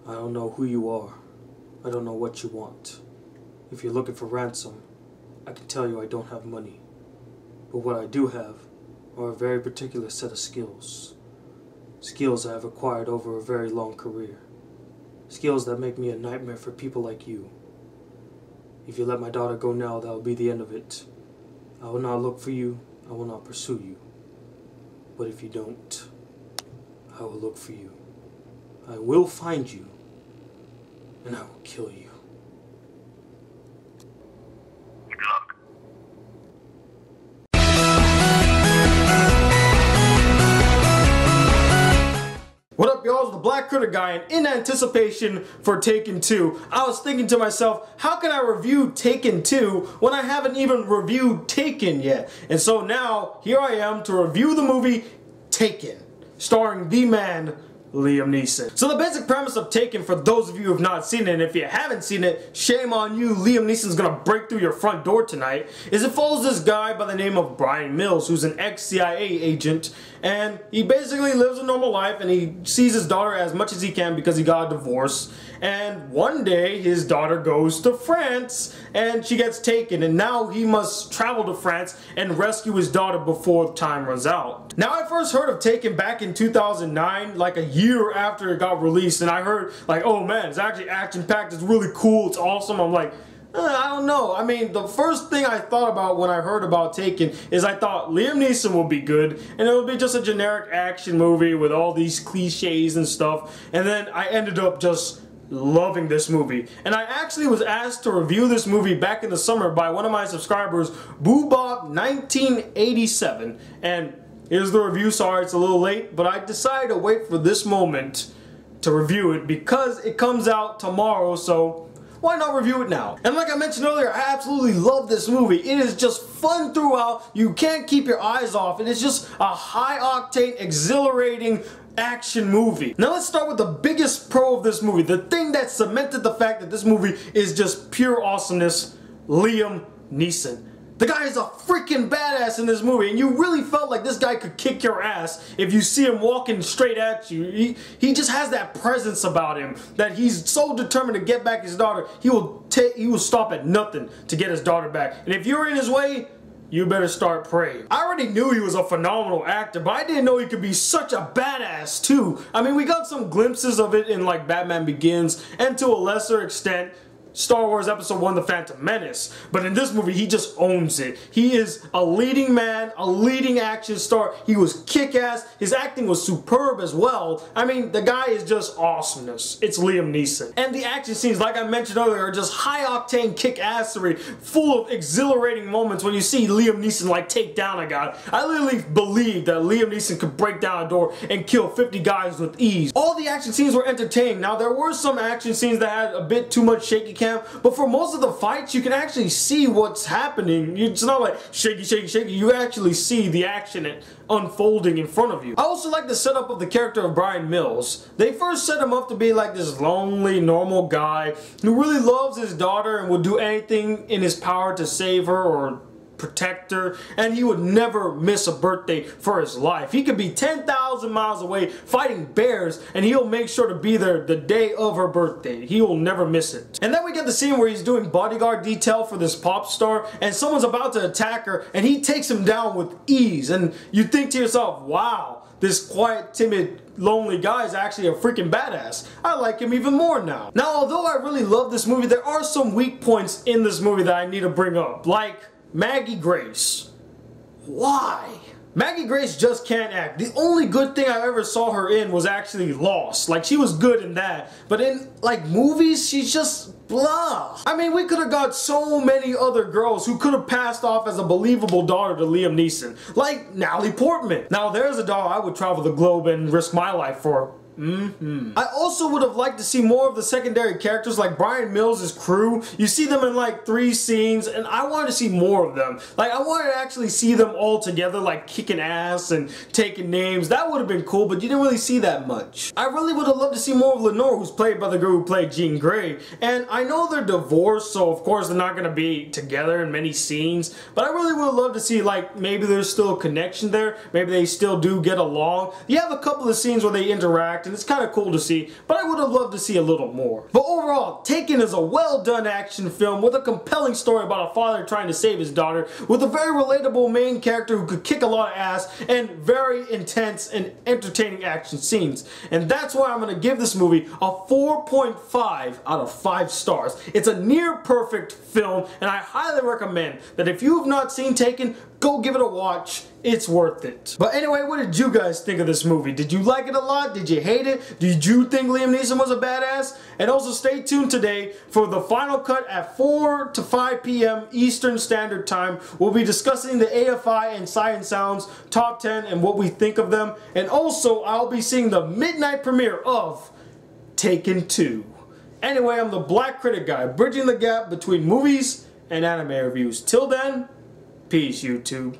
I don't know who you are. I don't know what you want. If you're looking for ransom, I can tell you I don't have money. But what I do have are a very particular set of skills. Skills I have acquired over a very long career. Skills that make me a nightmare for people like you. If you let my daughter go now, that will be the end of it. I will not look for you. I will not pursue you. But if you don't, I will look for you. I will find you, and I will kill you. Good luck. What up, y'all? It's the Black Critic Guy, and in anticipation for Taken 2, I was thinking to myself, how can I review Taken 2 when I haven't even reviewed Taken yet? And so now, here I am to review the movie Taken, starring the man, Liam Neeson. So the basic premise of Taken, for those of you who have not seen it, and if you haven't seen it, shame on you, Liam Neeson's gonna break through your front door tonight, is it follows this guy by the name of Brian Mills, who's an ex-CIA agent, and he basically lives a normal life, and he sees his daughter as much as he can because he got a divorce, and one day his daughter goes to France, and she gets taken, and now he must travel to France and rescue his daughter before time runs out. Now, I first heard of Taken back in 2009, like a year after it got released, and I heard like, oh man, it's actually action-packed, it's really cool, it's awesome. I'm like, I don't know. I mean, the first thing I thought about when I heard about Taken is I thought Liam Neeson would be good, and it would be just a generic action movie with all these cliches and stuff, and then I ended up just loving this movie. And I actually was asked to review this movie back in the summer by one of my subscribers, Boobob1987, and here's the review. Sorry it's a little late, but I decided to wait for this moment to review it because it comes out tomorrow, so why not review it now? And like I mentioned earlier, I absolutely love this movie. It is just fun throughout. You can't keep your eyes off it. It's just a high-octane, exhilarating action movie. Now let's start with the biggest pro of this movie. The thing that cemented the fact that this movie is just pure awesomeness, Liam Neeson. The guy is a freaking badass in this movie, and you really felt like this guy could kick your ass if you see him walking straight at you. He just has that presence about him that he's so determined to get back his daughter. He will stop at nothing to get his daughter back. And if you're in his way, you better start praying. I already knew he was a phenomenal actor, but I didn't know he could be such a badass too. I mean, we got some glimpses of it in like Batman Begins, and to a lesser extent, Star Wars Episode 1, The Phantom Menace. But in this movie, he just owns it. He is a leading man, a leading action star. He was kick-ass. His acting was superb as well. I mean, the guy is just awesomeness. It's Liam Neeson. And the action scenes, like I mentioned earlier, are just high-octane kick-assery, full of exhilarating moments when you see Liam Neeson like take down a guy. I literally believed that Liam Neeson could break down a door and kill 50 guys with ease. All the action scenes were entertaining. Now, there were some action scenes that had a bit too much shaky cam, but for most of the fights, you can actually see what's happening. It's not like shaky, shaky, shaky. You actually see the action unfolding in front of you. I also like the setup of the character of Brian Mills. They first set him up to be like this lonely, normal guy who really loves his daughter and would do anything in his power to save her or protect her, and he would never miss a birthday for his life. He could be 10,000 miles away fighting bears, and he'll make sure to be there the day of her birthday. He will never miss it. And then we get the scene where he's doing bodyguard detail for this pop star, and someone's about to attack her, and he takes him down with ease. And you think to yourself, wow, this quiet, timid, lonely guy is actually a freaking badass. I like him even more now. Now, although I really love this movie, there are some weak points in this movie that I need to bring up, like Maggie Grace. Why? Maggie Grace just can't act. The only good thing I ever saw her in was actually Lost. Like, she was good in that. But in, like, movies, she's just blah. I mean, we could have got so many other girls who could have passed off as a believable daughter to Liam Neeson. Like Natalie Portman. Now, there's a doll I would travel the globe and risk my life for. I also would have liked to see more of the secondary characters like Brian Mills' crew. You see them in like 3 scenes, and I wanted to see more of them. Like, I wanted to actually see them all together, like kicking ass and taking names. That would have been cool, but you didn't really see that much. I really would have loved to see more of Lenore, who's played by the girl who played Jean Grey. And I know they're divorced, so of course they're not going to be together in many scenes, but I really would have loved to see, like, maybe there's still a connection there. Maybe they still do get along. You have a couple of scenes where they interact, acting. It's kind of cool to see, but I would have loved to see a little more. But overall, Taken is a well done action film with a compelling story about a father trying to save his daughter, with a very relatable main character who could kick a lot of ass, and very intense and entertaining action scenes. And that's why I'm going to give this movie a 4.5 out of 5 stars. It's a near perfect film, and I highly recommend that if you have not seen Taken, go give it a watch. It's worth it. But anyway, what did you guys think of this movie? Did you like it a lot? Did you hate it? Did you think Liam Neeson was a badass? And also stay tuned today for the final cut at 4 to 5 p.m. Eastern Standard Time. We'll be discussing the AFI and Sight and Sound's top 10 and what we think of them. And also, I'll be seeing the midnight premiere of Taken 2. Anyway, I'm the Black Critic Guy, bridging the gap between movies and anime reviews. Till then, peace, YouTube.